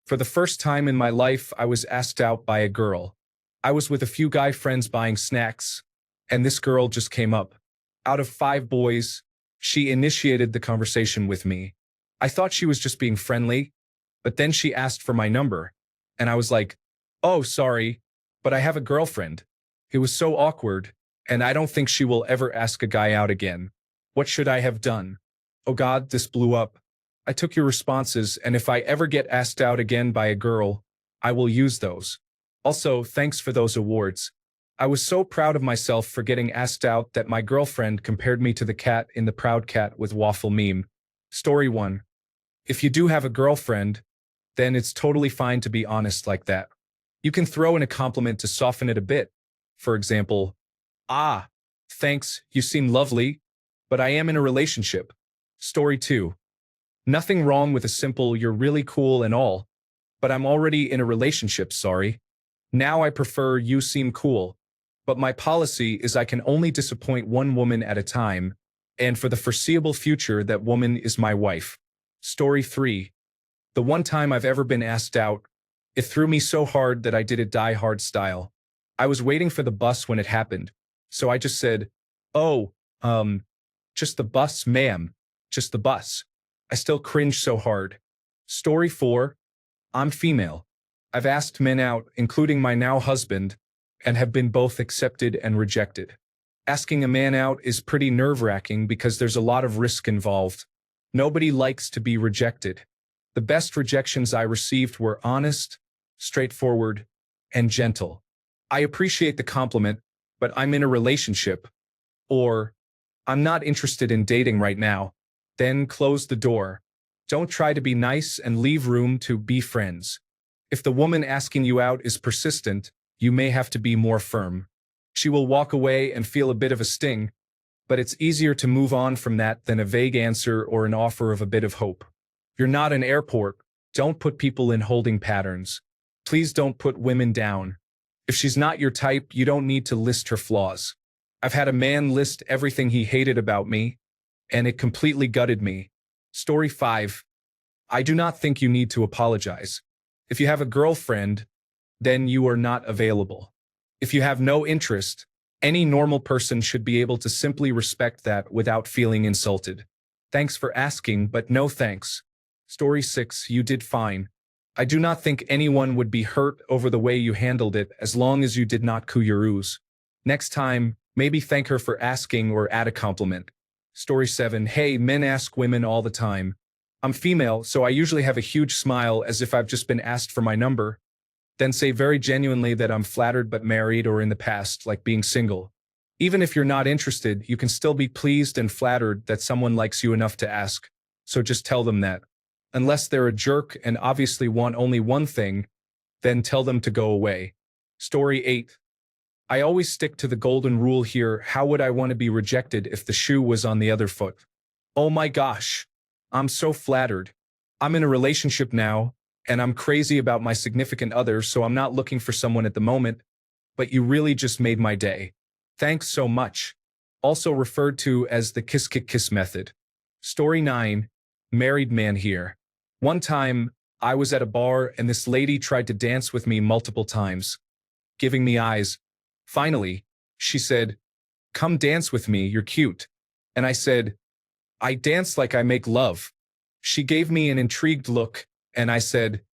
For the first time in my life, I was asked out by a girl. I was with a few guy friends buying snacks, and this girl just came up. Out of 5 boys, she initiated the conversation with me. I thought she was just being friendly, but then she asked for my number, and I was like, "Oh, sorry, but I have a girlfriend." It was so awkward, and I don't think she will ever ask a guy out again. What should I have done? Oh God, this blew up. I took your responses, and if I ever get asked out again by a girl, I will use those. Also, thanks for those awards. I was so proud of myself for getting asked out that my girlfriend compared me to the cat in the Proud Cat with Waffle meme. Story 1. If you do have a girlfriend, then it's totally fine to be honest like that. You can throw in a compliment to soften it a bit. For example, "Ah, thanks, you seem lovely, but I am in a relationship." Story 2. Nothing wrong with a simple "you're really cool and all, but I'm already in a relationship, sorry. Now I prefer you seem cool, but my policy is I can only disappoint one woman at a time, and for the foreseeable future that woman is my wife." Story 3. The one time I've ever been asked out, it threw me so hard that I did it Die Hard style. I was waiting for the bus when it happened, so I just said, "Oh, just the bus, ma'am, just the bus." I still cringe so hard. Story 4. I'm female. I've asked men out, including my now husband, and have been both accepted and rejected. Asking a man out is pretty nerve-wracking because there's a lot of risk involved. Nobody likes to be rejected. The best rejections I received were honest, straightforward, and gentle. "I appreciate the compliment, but I'm in a relationship," or "I'm not interested in dating right now." Then close the door. Don't try to be nice and leave room to be friends. If the woman asking you out is persistent, you may have to be more firm. She will walk away and feel a bit of a sting, but it's easier to move on from that than a vague answer or an offer of a bit of hope. You're not an airport. Don't put people in holding patterns. Please don't put women down. If she's not your type, you don't need to list her flaws. I've had a man list everything he hated about me, and it completely gutted me. Story 5. I do not think you need to apologize. If you have a girlfriend, then you are not available. If you have no interest, any normal person should be able to simply respect that without feeling insulted. Thanks for asking, but no thanks. Story 6. You did fine. I do not think anyone would be hurt over the way you handled it as long as you did not coup your ruse. Next time, maybe thank her for asking or add a compliment. Story 7. Hey, men ask women all the time. I'm female, so I usually have a huge smile as if I've just been asked for my number. Then say very genuinely that I'm flattered but married or in the past, like being single. Even if you're not interested, you can still be pleased and flattered that someone likes you enough to ask. So just tell them that. Unless they're a jerk and obviously want only one thing, then tell them to go away. Story 8. I always stick to the golden rule here. How would I want to be rejected if the shoe was on the other foot? Oh my gosh. I'm so flattered. I'm in a relationship now, and I'm crazy about my significant other, so I'm not looking for someone at the moment, but you really just made my day. Thanks so much. Also referred to as the kiss-kick-kiss method. Story 9. Married man here. One time, I was at a bar and this lady tried to dance with me multiple times, giving me eyes. Finally, she said, "Come dance with me, you're cute." And I said, "I dance like I make love." She gave me an intrigued look, and I said,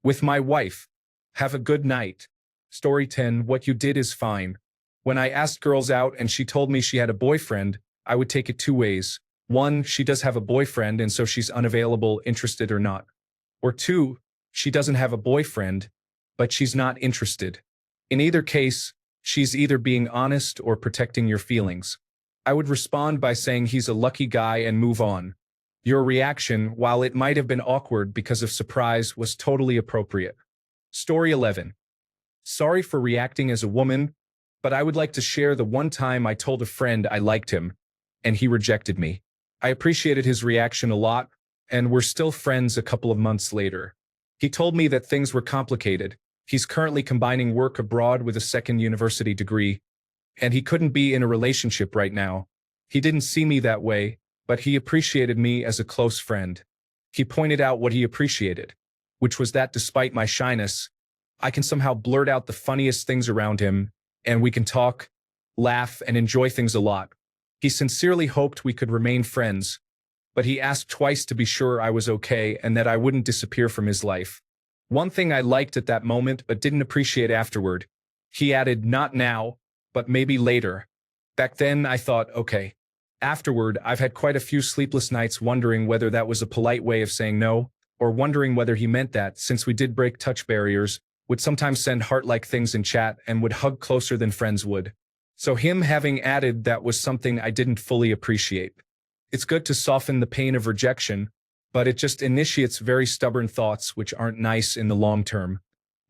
"With my wife. Have a good night." Story 10. What you did is fine. When I asked girls out and she told me she had a boyfriend, I would take it 2 ways. 1, she does have a boyfriend and so she's unavailable, interested or not. Or 2, she doesn't have a boyfriend, but she's not interested. In either case, she's either being honest or protecting your feelings. I would respond by saying he's a lucky guy and move on. Your reaction, while it might have been awkward because of surprise, was totally appropriate. Story 11. Sorry for reacting as a woman, but I would like to share the one time I told a friend I liked him, and he rejected me. I appreciated his reaction a lot, and we're still friends a couple of months later. He told me that things were complicated. He's currently combining work abroad with a second university degree, and he couldn't be in a relationship right now. He didn't see me that way, but he appreciated me as a close friend. He pointed out what he appreciated. which was that despite my shyness, I can somehow blurt out the funniest things around him, and we can talk, laugh, and enjoy things a lot. He sincerely hoped we could remain friends, but he asked twice to be sure I was okay and that I wouldn't disappear from his life. One thing I liked at that moment but didn't appreciate afterward, he added, "Not now, but maybe later." Back then, I thought, okay. Afterward, I've had quite a few sleepless nights wondering whether that was a polite way of saying no, or wondering whether he meant that, since we did break touch barriers, would sometimes send heart-like things in chat and would hug closer than friends would. So him having added that was something I didn't fully appreciate. It's good to soften the pain of rejection, but it just initiates very stubborn thoughts which aren't nice in the long term.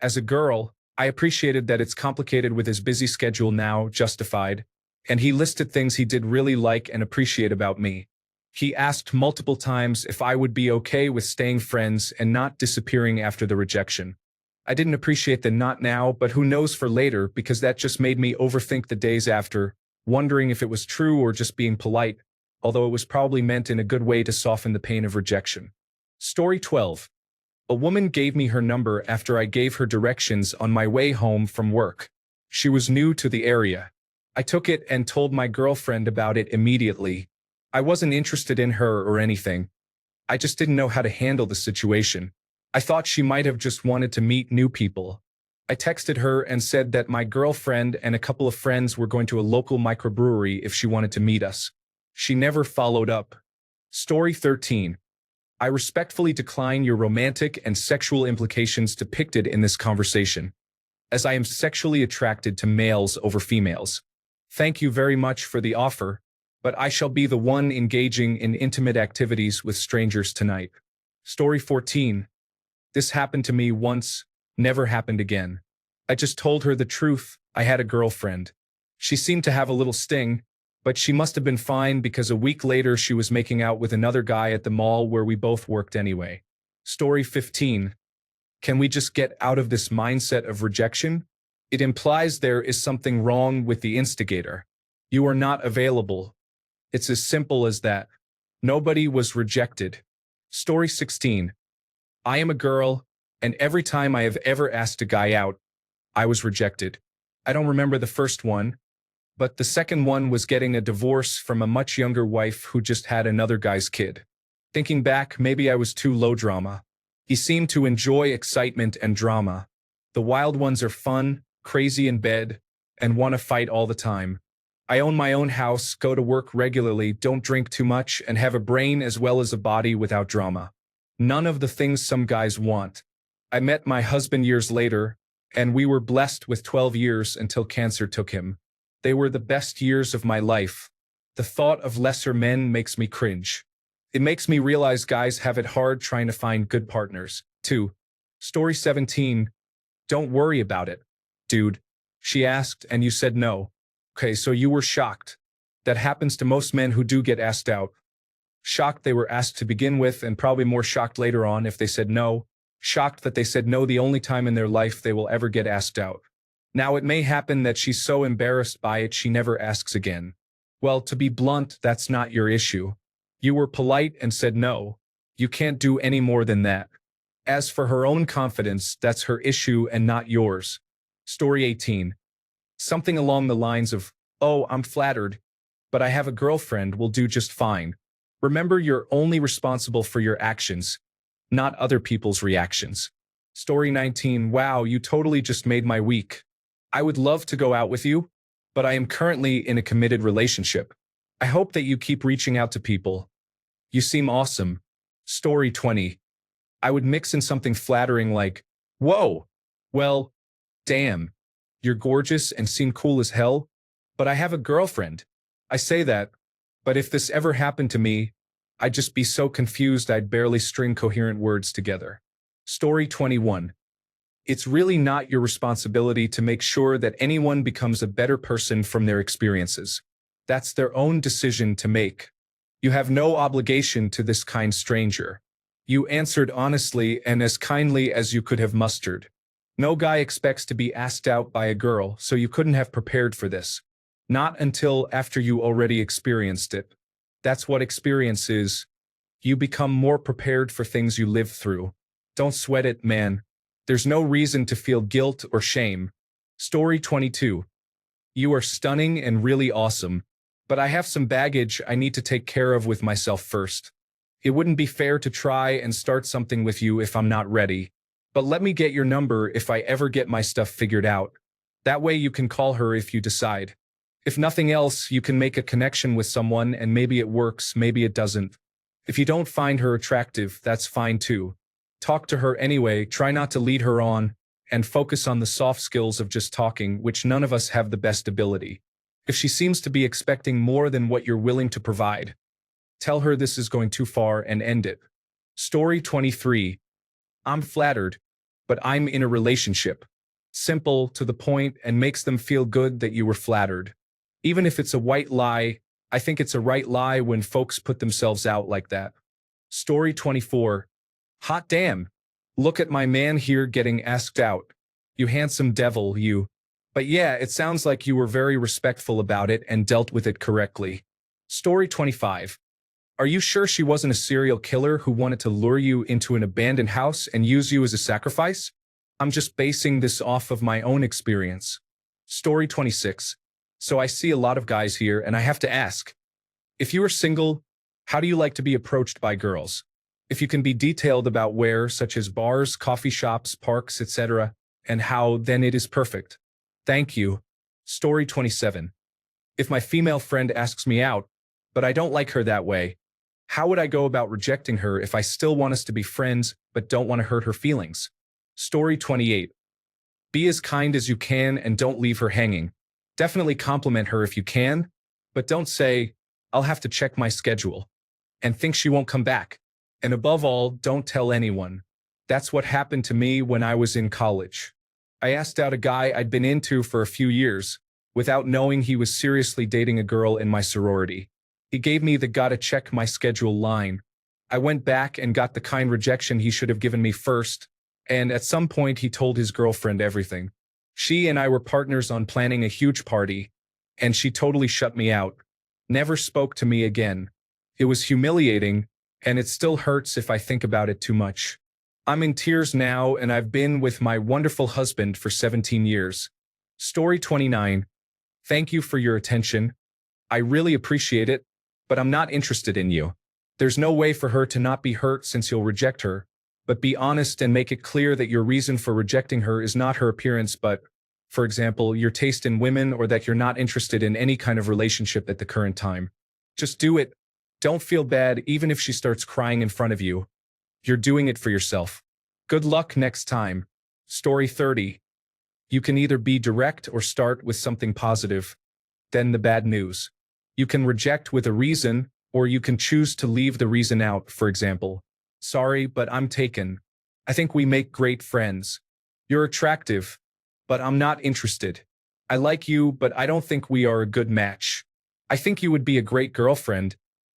As a girl, I appreciated that it's complicated with his busy schedule now, justified, and he listed things he did really like and appreciate about me. He asked multiple times if I would be okay with staying friends and not disappearing after the rejection. I didn't appreciate the "not now, but who knows" for later, because that just made me overthink the days after, wondering if it was true or just being polite, although it was probably meant in a good way to soften the pain of rejection. Story 12. A woman gave me her number after I gave her directions on my way home from work. She was new to the area. I took it and told my girlfriend about it immediately. I wasn't interested in her or anything. I just didn't know how to handle the situation. I thought she might have just wanted to meet new people. I texted her and said that my girlfriend and a couple of friends were going to a local microbrewery if she wanted to meet us. She never followed up. Story 13. I respectfully decline your romantic and sexual implications depicted in this conversation, as I am sexually attracted to males over females. Thank you very much for the offer, but I shall be the one engaging in intimate activities with strangers tonight. Story 14. This happened to me once, never happened again. I just told her the truth. I had a girlfriend. She seemed to have a little sting, but she must have been fine because a week later she was making out with another guy at the mall where we both worked anyway. Story 15. Can we just get out of this mindset of rejection? It implies there is something wrong with the instigator. You are not available. It's as simple as that. Nobody was rejected. Story 16. I am a girl, and every time I have ever asked a guy out, I was rejected. I don't remember the first one, but the second one was getting a divorce from a much younger wife who just had another guy's kid. Thinking back, maybe I was too low drama. He seemed to enjoy excitement and drama. The wild ones are fun, crazy in bed, and want to fight all the time. I own my own house, go to work regularly, don't drink too much, and have a brain as well as a body without drama. None of the things some guys want. I met my husband years later, and we were blessed with 12 years until cancer took him. They were the best years of my life. The thought of lesser men makes me cringe. It makes me realize guys have it hard trying to find good partners, too. Story 17. Don't worry about it, dude. She asked, and you said no. Okay, so you were shocked. That happens to most men who do get asked out. Shocked they were asked to begin with, and probably more shocked later on if they said no. Shocked that they said no the only time in their life they will ever get asked out. Now it may happen that she's so embarrassed by it she never asks again. Well, to be blunt, that's not your issue. You were polite and said no. You can't do any more than that. As for her own confidence, that's her issue and not yours. Story 18. Something along the lines of, "Oh, I'm flattered, but I have a girlfriend, will do just fine." Remember, you're only responsible for your actions, not other people's reactions. Story 19. Wow, you totally just made my week. I would love to go out with you, but I am currently in a committed relationship. I hope that you keep reaching out to people. You seem awesome. Story 20. I would mix in something flattering like, "Whoa, well, damn, you're gorgeous and seem cool as hell, but I have a girlfriend." I say that, but if this ever happened to me, I'd just be so confused I'd barely string coherent words together. Story 21. It's really not your responsibility to make sure that anyone becomes a better person from their experiences. That's their own decision to make. You have no obligation to this kind stranger. You answered honestly and as kindly as you could have mustered. No guy expects to be asked out by a girl, so you couldn't have prepared for this. Not until after you already experienced it. That's what experience is. You become more prepared for things you live through. Don't sweat it, man. There's no reason to feel guilt or shame. Story 22. You are stunning and really awesome, but I have some baggage I need to take care of with myself first. It wouldn't be fair to try and start something with you if I'm not ready. But let me get your number if I ever get my stuff figured out. That way you can call her if you decide. If nothing else, you can make a connection with someone and maybe it works, maybe it doesn't. If you don't find her attractive, that's fine too. Talk to her anyway, try not to lead her on, and focus on the soft skills of just talking, which none of us have the best ability. If she seems to be expecting more than what you're willing to provide, tell her this is going too far and end it. Story 23. I'm flattered, but I'm in a relationship. Simple, to the point, and makes them feel good that you were flattered. Even if it's a white lie, I think it's a right lie when folks put themselves out like that. Story 24. Hot damn. Look at my man here getting asked out. You handsome devil, you. But yeah, it sounds like you were very respectful about it and dealt with it correctly. Story 25. Are you sure she wasn't a serial killer who wanted to lure you into an abandoned house and use you as a sacrifice? I'm just basing this off of my own experience. Story 26. So I see a lot of guys here and I have to ask. If you are single, how do you like to be approached by girls? If you can be detailed about where, such as bars, coffee shops, parks, etc., and how, then it is perfect. Thank you. Story 27. If my female friend asks me out, but I don't like her that way, how would I go about rejecting her if I still want us to be friends but don't want to hurt her feelings? Story 28. Be as kind as you can and don't leave her hanging. Definitely compliment her if you can, but don't say, I'll have to check my schedule, and think she won't come back. And above all, don't tell anyone. That's what happened to me when I was in college. I asked out a guy I'd been into for a few years, without knowing he was seriously dating a girl in my sorority. He gave me the gotta check my schedule line. I went back and got the kind rejection he should have given me first, and at some point he told his girlfriend everything. She and I were partners on planning a huge party, and she totally shut me out. Never spoke to me again. It was humiliating, and it still hurts if I think about it too much. I'm in tears now, and I've been with my wonderful husband for 17 years. Story 29. Thank you for your attention. I really appreciate it, but I'm not interested in you. There's no way for her to not be hurt since you'll reject her, but be honest and make it clear that your reason for rejecting her is not her appearance but, for example, your taste in women or that you're not interested in any kind of relationship at the current time. Just do it. Don't feel bad even if she starts crying in front of you. You're doing it for yourself. Good luck next time. Story 30. You can either be direct or start with something positive. Then the bad news. You can reject with a reason, or you can choose to leave the reason out, for example. Sorry, but I'm taken. I think we make great friends. You're attractive, but I'm not interested. I like you, but I don't think we are a good match. I think you would be a great girlfriend,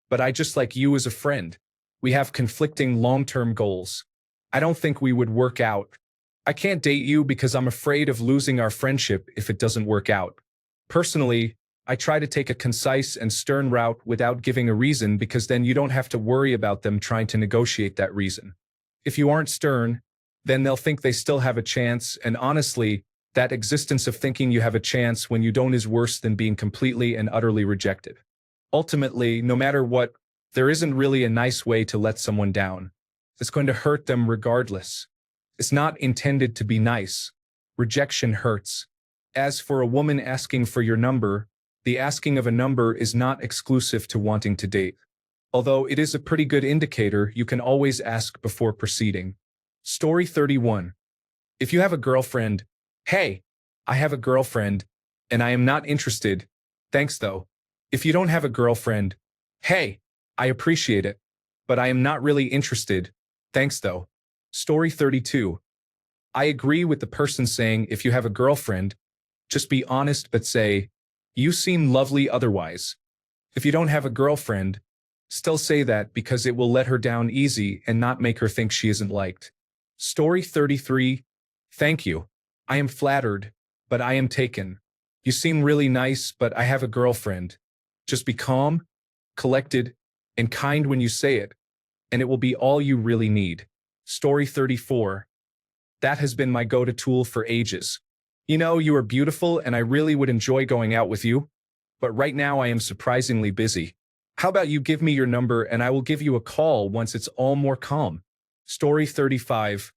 but I just like you as a friend. We have conflicting long-term goals. I don't think we would work out. I can't date you because I'm afraid of losing our friendship if it doesn't work out. Personally, I try to take a concise and stern route without giving a reason because then you don't have to worry about them trying to negotiate that reason. If you aren't stern, then they'll think they still have a chance, and honestly, that existence of thinking you have a chance when you don't is worse than being completely and utterly rejected. Ultimately, no matter what, there isn't really a nice way to let someone down. It's going to hurt them regardless. It's not intended to be nice. Rejection hurts. As for a woman asking for your number, the asking of a number is not exclusive to wanting to date. Although it is a pretty good indicator, you can always ask before proceeding. Story 31. If you have a girlfriend, hey, I have a girlfriend, and I am not interested. Thanks though. If you don't have a girlfriend, hey, I appreciate it, but I am not really interested. Thanks though. Story 32. I agree with the person saying if you have a girlfriend, just be honest but say, you seem lovely otherwise. If you don't have a girlfriend, still say that because it will let her down easy and not make her think she isn't liked. Story 33. Thank you. I am flattered, but I am taken. You seem really nice, but I have a girlfriend. Just be calm, collected, and kind when you say it, and it will be all you really need. Story 34. That has been my go-to tool for ages. You know, you are beautiful and I really would enjoy going out with you, but right now I am surprisingly busy. How about you give me your number and I will give you a call once it's all more calm? Story 35.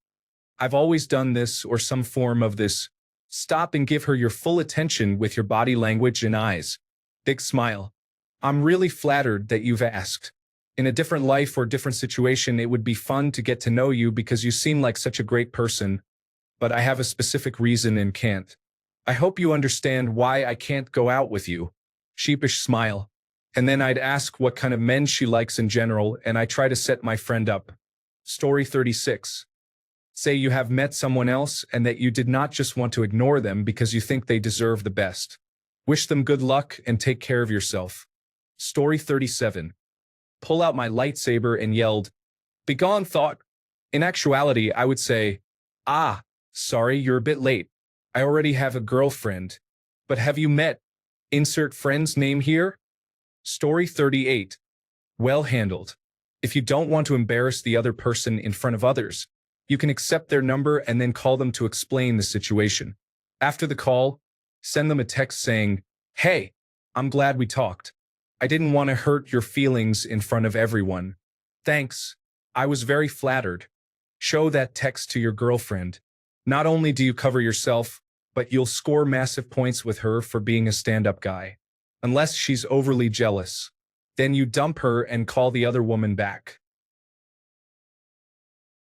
I've always done this or some form of this. Stop and give her your full attention with your body language and eyes. Big smile. I'm really flattered that you've asked. In a different life or different situation, it would be fun to get to know you because you seem like such a great person, but I have a specific reason and can't. I hope you understand why I can't go out with you. Sheepish smile. And then I'd ask what kind of men she likes in general, and I try to set my friend up. Story 36. Say you have met someone else and that you did not just want to ignore them because you think they deserve the best. Wish them good luck and take care of yourself. Story 37. Pull out my lightsaber and yelled, "Begone, thought." In actuality, I would say, "Ah, sorry, you're a bit late. I already have a girlfriend. But have you met? Insert friend's name here." Story 38. Well handled. If you don't want to embarrass the other person in front of others, you can accept their number and then call them to explain the situation. After the call, send them a text saying, "Hey, I'm glad we talked. I didn't want to hurt your feelings in front of everyone. Thanks. I was very flattered." Show that text to your girlfriend. Not only do you cover yourself, but you'll score massive points with her for being a stand-up guy. Unless she's overly jealous. Then you dump her and call the other woman back.